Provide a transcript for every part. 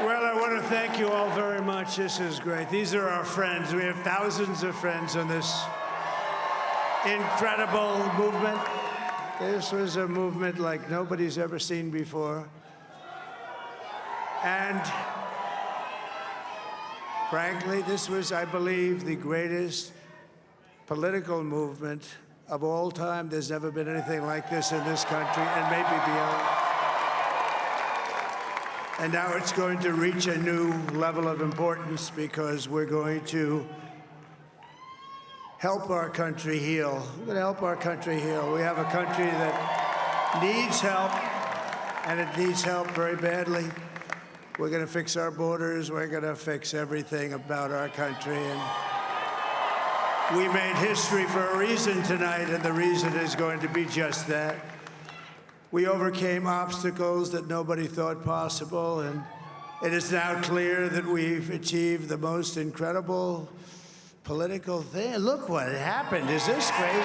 Well, I want to thank you all very much. This is great. These are our friends. We have thousands of friends on this incredible movement. This was a movement like nobody's ever seen before. And frankly, this was, I believe, the greatest political movement of all time. There's never been anything like this in this country, and maybe beyond. And now it's going to reach a new level of importance because we're going to help our country heal. We're going to help our country heal. We have a country that needs help, and it needs help very badly. We're going to fix our borders. We're going to fix everything about our country. And we made history for a reason tonight, and the reason is going to be just that. We overcame obstacles that nobody thought possible, and it is now clear that we've achieved the most incredible political thing. Look what happened. Is this crazy?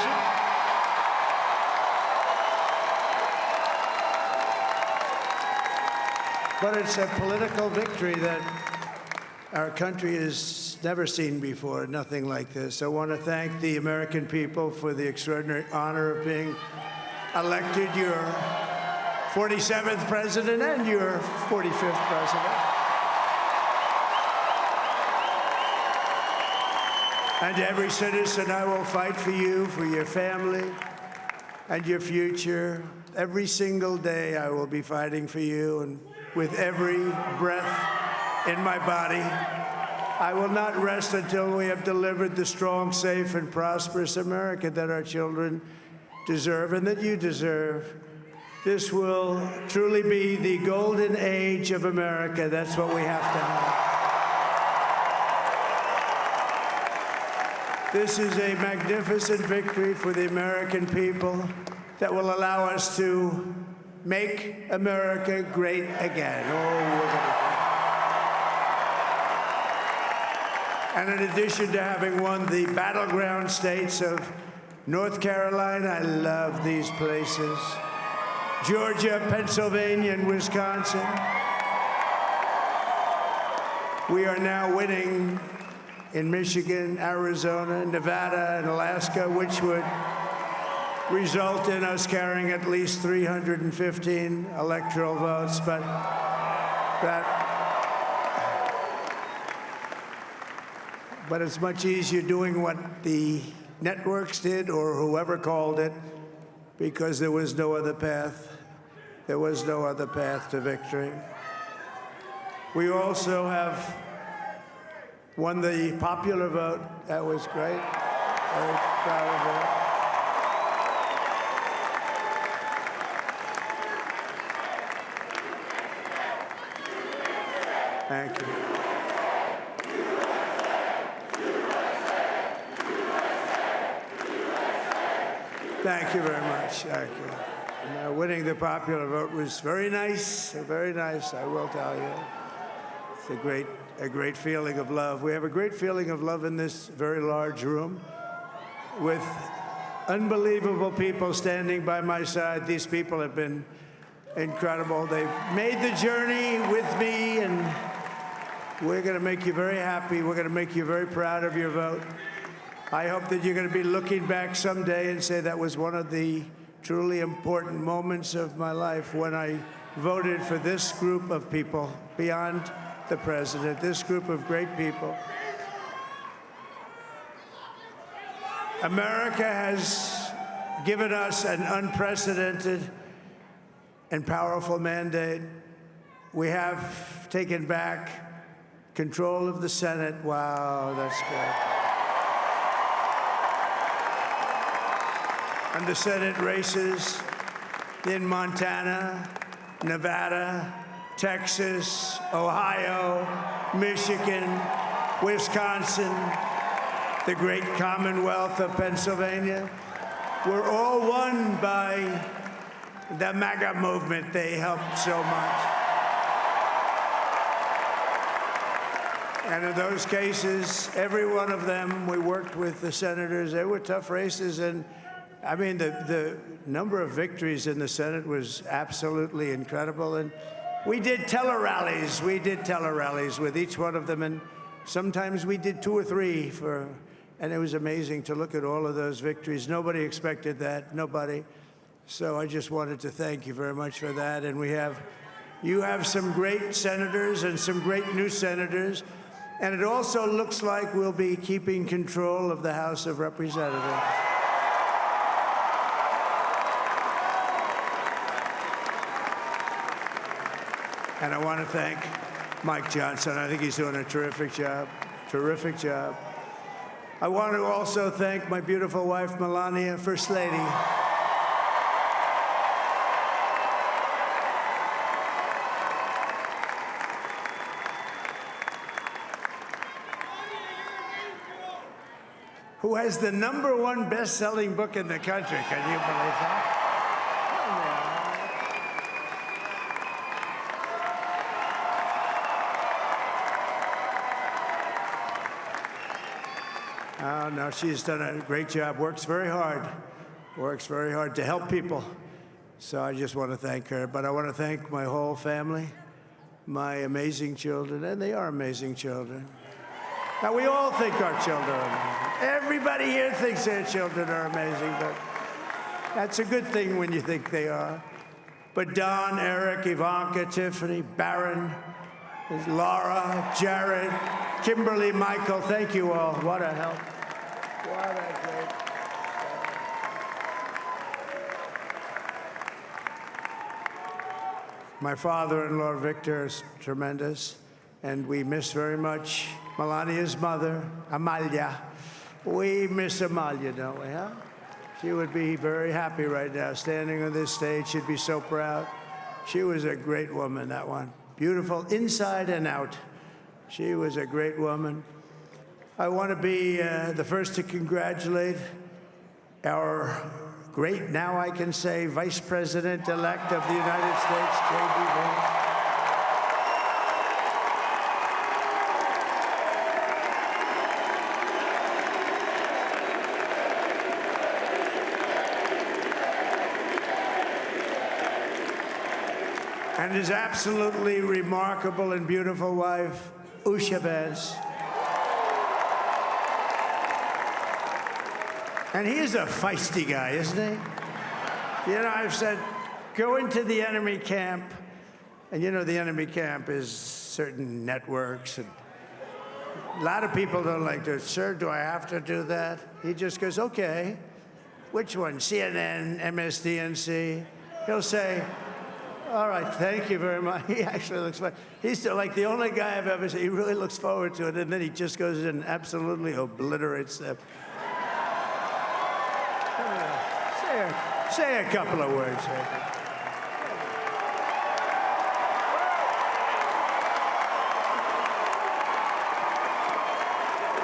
But it's a political victory that our country has never seen before, nothing like this. I want to thank the American people for the extraordinary honor of being elected your 47th president and your 45th president. And every citizen, I will fight for you, for your family, and your future. Every single day, I will be fighting for you, and with every breath in my body, I will not rest until we have delivered the strong, safe, and prosperous America that our children deserve and that you deserve. This will truly be the golden age of America. That's what we have to have. This is a magnificent victory for the American people that will allow us to make America great again. And in addition to having won the battleground states of North Carolina, I love these places, Georgia, Pennsylvania, and Wisconsin, we are now winning in Michigan, Arizona, Nevada, and Alaska, which would result in us carrying at least 315 electoral votes. But it's much easier doing what the networks did or whoever called it, because there was no other path. There was no other path to victory. We also have won the popular vote. That was great. Very proud of that. Thank you. Thank you very much. Thank you. Winning the popular vote was very nice, I will tell you. It's a great feeling of love. We have a great feeling of love in this very large room with unbelievable people standing by my side. These people have been incredible. They've made the journey with me, and we're going to make you very happy. We're going to make you very proud of your vote. I hope that you're going to be looking back someday and say that was one of the truly important moments of my life when I voted for this group of people beyond the president, this group of great people. America has given us an unprecedented and powerful mandate. We have taken back control of the Senate. Wow, that's good. And the Senate races in Montana, Nevada, Texas, Ohio, Michigan, Wisconsin, the great Commonwealth of Pennsylvania, were all won by the MAGA movement. They helped so much. And in those cases, every one of them, we worked with the senators. They were tough races, and I mean, the number of victories in the Senate was absolutely incredible. And We did tele-rallies. We did tele-rallies with each one of them, and sometimes we did 2 or 3 and it was amazing to look at all of those victories. Nobody expected that, nobody. So I just wanted to thank you very much for that. And you have some great senators and some great new senators. And it also looks like we'll be keeping control of the House of Representatives. And I want to thank Mike Johnson. I think he's doing a terrific job, terrific job. I want to also thank my beautiful wife, Melania, First Lady. Who has the #1 best-selling book in the country. Can you believe that? Oh, no, she's done a great job, works very hard to help people. So I just want to thank her. But I want to thank my whole family, my amazing children, and they are amazing children. Now, we all think our children are amazing. Everybody here thinks their children are amazing, but that's a good thing when you think they are. But Don, Eric, Ivanka, Tiffany, Barron, Laura, Jared, Kimberly, Michael, thank you all. What a help. What a great help. My father-in-law, Victor, is tremendous, and we miss very much Melania's mother, Amalia. We miss Amalia, don't we, huh? She would be very happy right now, standing on this stage. She'd be so proud. She was a great woman, that one. Beautiful inside and out. She was a great woman. I want to be the first to congratulate our great, now I can say, Vice President-elect of the United States, J.D. Vance. And his absolutely remarkable and beautiful wife, Usha Vance. And he is a feisty guy, isn't he? You know, I've said, go into the enemy camp. And you know, the enemy camp is certain networks. And a lot of people don't like to, sir, do I have to do that? He just goes, okay. Which one? CNN, MSDNC? He'll say, all right, thank you very much. He actually looks fine. He's like the only guy I've ever seen. He really looks forward to it, and then he just goes in and absolutely obliterates them. Say a couple of words.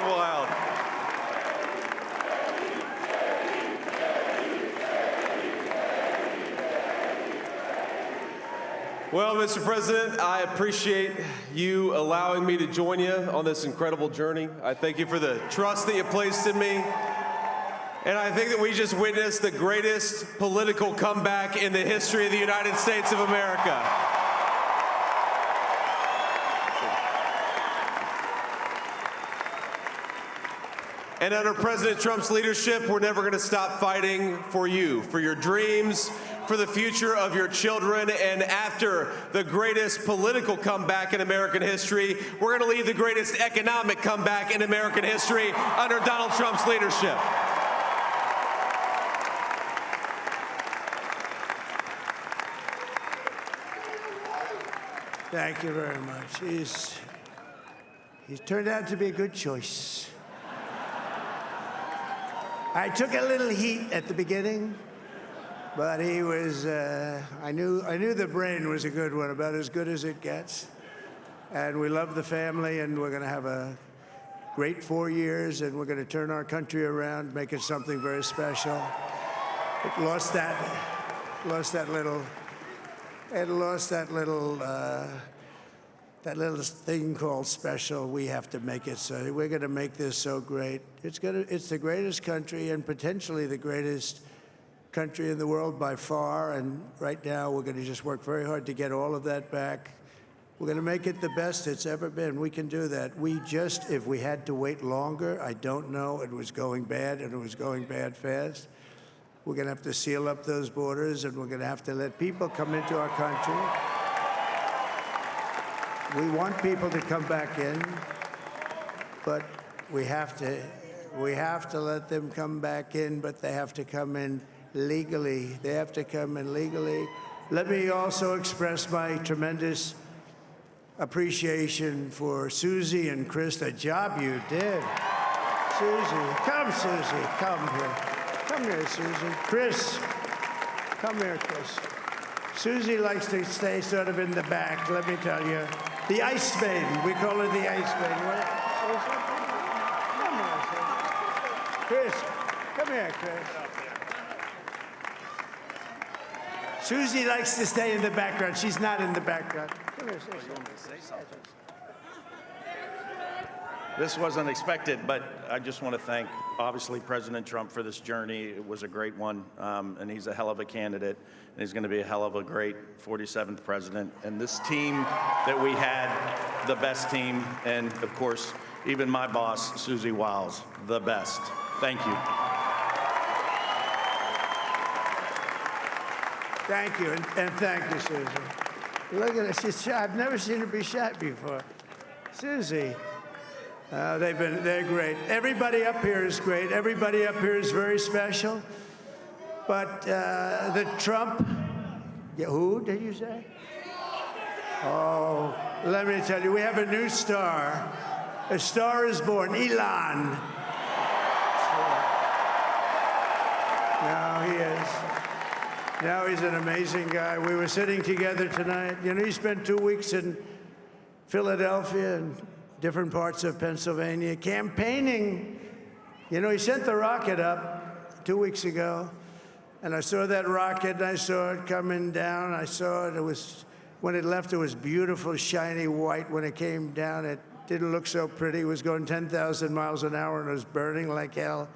Wow. Well, Mr. President, I appreciate you allowing me to join you on this incredible journey. I thank you for the trust that you placed in me. And I think that we just witnessed the greatest political comeback in the history of the United States of America. And under President Trump's leadership, we're never going to stop fighting for you, for your dreams, for the future of your children. And after the greatest political comeback in American history, we're going to lead the greatest economic comeback in American history under Donald Trump's leadership. Thank you very much. He's turned out to be a good choice. I took a little heat at the beginning, but he was, I knew the brain was a good one, about as good as it gets. And we love the family, and we're going to have a great 4 years, and we're going to turn our country around, make it something very special. It lost that little thing called special. We have to make it so. We're going to make this so great. It's the greatest country and potentially the greatest country in the world by far. And right now, we're going to just work very hard to get all of that back. We're going to make it the best it's ever been. We can do that. If we had to wait longer, I don't know. It was going bad, and it was going bad fast. We're going to have to seal up those borders, and we're going to have to let people come into our country. We want people to come back in, but we have to let them come back in, but they have to come in legally. They have to come in legally. Let me also express my tremendous appreciation for Susie and Chris, the job you did. Susie, come here. Come here, Susie. Chris, come here, Chris. Susie likes to stay sort of in the back, let me tell you. The Ice Maiden, we call her the Ice Maiden. Come here, Chris, come here, Chris. Susie likes to stay in the background. She's not in the background. Come here, This wasn't expected, but I just want to thank, obviously, President Trump for this journey. It was a great one, and he's a hell of a candidate, and he's going to be a hell of a great 47th president. And this team that we had, the best team, and, of course, even my boss, Susie Wiles, the best. Thank you. Thank you, and thank you, Susie. Look at her, she's shy. I've never seen her be shy before. Susie, they're great. Everybody up here is great. Everybody up here is very special. But the Trump, who did you say? Oh, let me tell you, we have a new star. A star is born, Elon. Now he is. Now he's an amazing guy. We were sitting together tonight. You know, he spent 2 weeks in Philadelphia and different parts of Pennsylvania campaigning. You know, he sent the rocket up 2 weeks ago, and I saw that rocket, and I saw it coming down. I saw it. It was, when it left, it was beautiful, shiny white. When it came down, it didn't look so pretty. It was going 10,000 miles an hour, and it was burning like hell.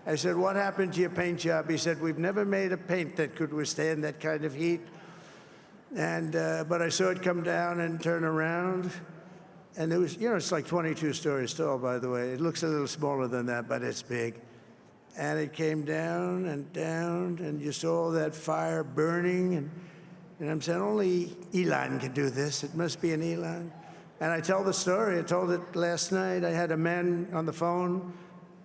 I said, what happened to your paint job? He said, we've never made a paint that could withstand that kind of heat. And but I saw it come down and turn around. And it was, you know, it's like 22 stories tall, by the way. It looks a little smaller than that, but it's big. And it came down, and you saw that fire burning. And I'm saying, only Elon can do this. It must be an Elon. And I tell the story. I told it last night. I had a man on the phone.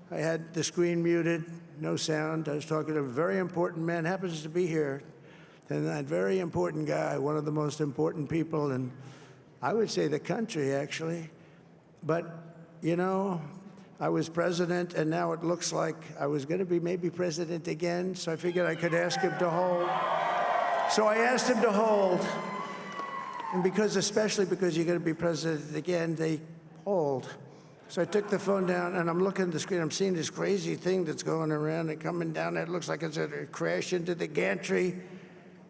I had the screen muted, no sound. I was talking to a very important man, happens to be here. And that very important guy, one of the most important people in, I would say, the country, actually. But, you know, I was president, and now it looks like I was going to be maybe president again, so I figured I could ask him to hold. So I asked him to hold. And especially because you're going to be president again, they hold. So I took the phone down, and I'm looking at the screen. I'm seeing this crazy thing that's going around and coming down. It looks like it's going to crash into the gantry.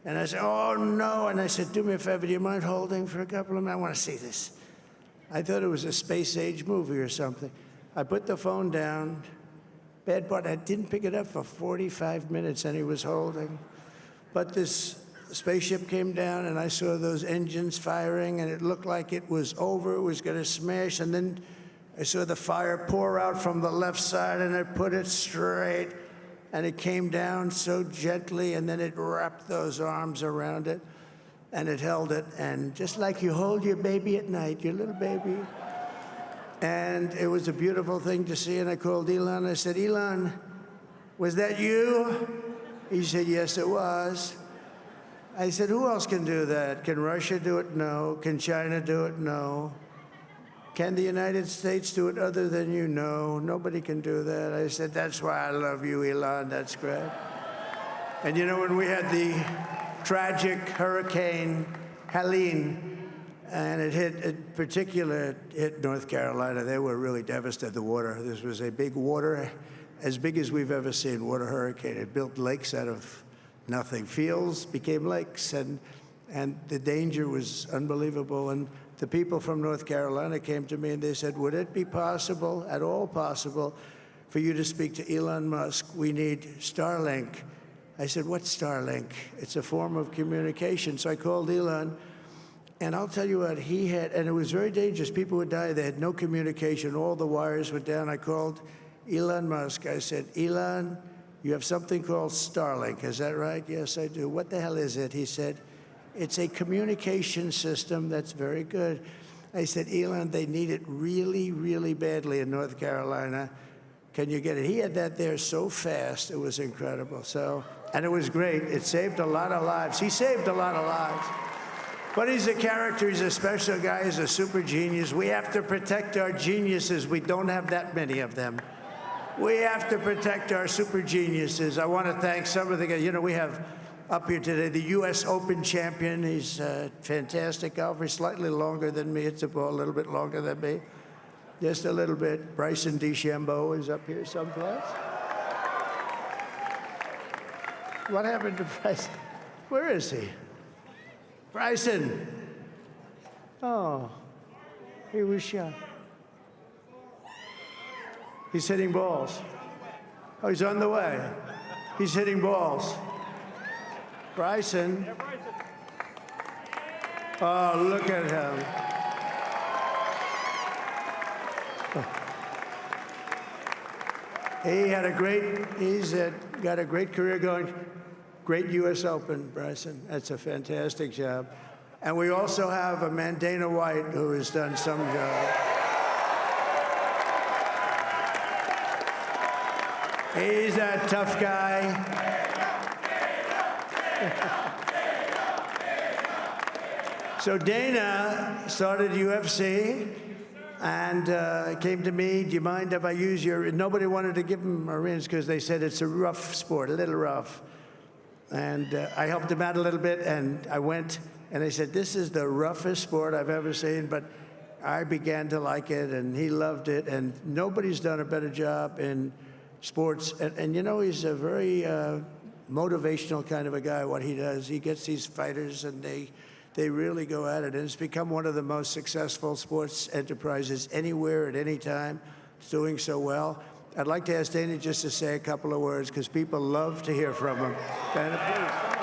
And I said, oh, no. And I said, do me a favor. Do you mind holding for a couple of minutes? I want to see this. I thought it was a space-age movie or something. I put the phone down. Bad part, I didn't pick it up for 45 minutes, and he was holding. But this spaceship came down, and I saw those engines firing, and it looked like it was over. It was going to smash. And then I saw the fire pour out from the left side, and I put it straight, and it came down so gently, and then it wrapped those arms around it, and it held it, and just like you hold your baby at night, your little baby. And it was a beautiful thing to see, and I called Elon. I said, Elon, was that you? He said, yes, it was. I said, who else can do that? Can Russia do it? No. Can China do it? No. Can the United States do it other than you? No, nobody can do that. I said, that's why I love you, Elon. That's great. And you know, when we had the tragic Hurricane Helene, and it hit North Carolina, they were really devastated, the water. This was a big water, as big as we've ever seen, water hurricane. It built lakes out of nothing. Fields became lakes, and the danger was unbelievable. And the people from North Carolina came to me and they said, would it be possible, at all possible, for you to speak to Elon Musk? We need Starlink. I said, what's Starlink? It's a form of communication. So I called Elon. And I'll tell you what, he had, and it was very dangerous. People would die. They had no communication. All the wires were down. I called Elon Musk. I said, Elon, you have something called Starlink. Is that right? Yes, I do. What the hell is it? He said, it's a communication system that's very good. I said, Elon, they need it really, really badly in North Carolina. Can you get it? He had that there so fast. It was incredible. So, and it was great. It saved a lot of lives. He saved a lot of lives. But he's a character. He's a special guy. He's a super genius. We have to protect our geniuses. We don't have that many of them. We have to protect our super geniuses. I want to thank some of the guys. You know, we have up here today the U.S. Open champion. He's a fantastic golfer. He's slightly longer than me. It's a little bit longer than me. Just a little bit. Bryson DeChambeau is up here someplace. What happened to Bryson? Where is he? Bryson. Oh, he was shot. He's hitting balls. Oh, he's on the way. He's hitting balls. Bryson. Oh, look at him. He had a great, got a great career going. Great U.S. Open, Bryson. That's a fantastic job. And we also have a man, Dana White, who has done some job. He's a tough guy. So Dana started UFC and came to me, do you mind if I use your, nobody wanted to give him Marines because they said it's a rough sport, a little rough. And I helped him out a little bit, and I went, and I said, this is the roughest sport I've ever seen, but I began to like it, and he loved it, and nobody's done a better job in sports. And you know, he's a very motivational kind of a guy, what he does. He gets these fighters, and they really go at it, and it's become one of the most successful sports enterprises anywhere at any time. It's doing so well. I'd like to ask Dana just to say a couple of words, because people love to hear from him. Dana, please.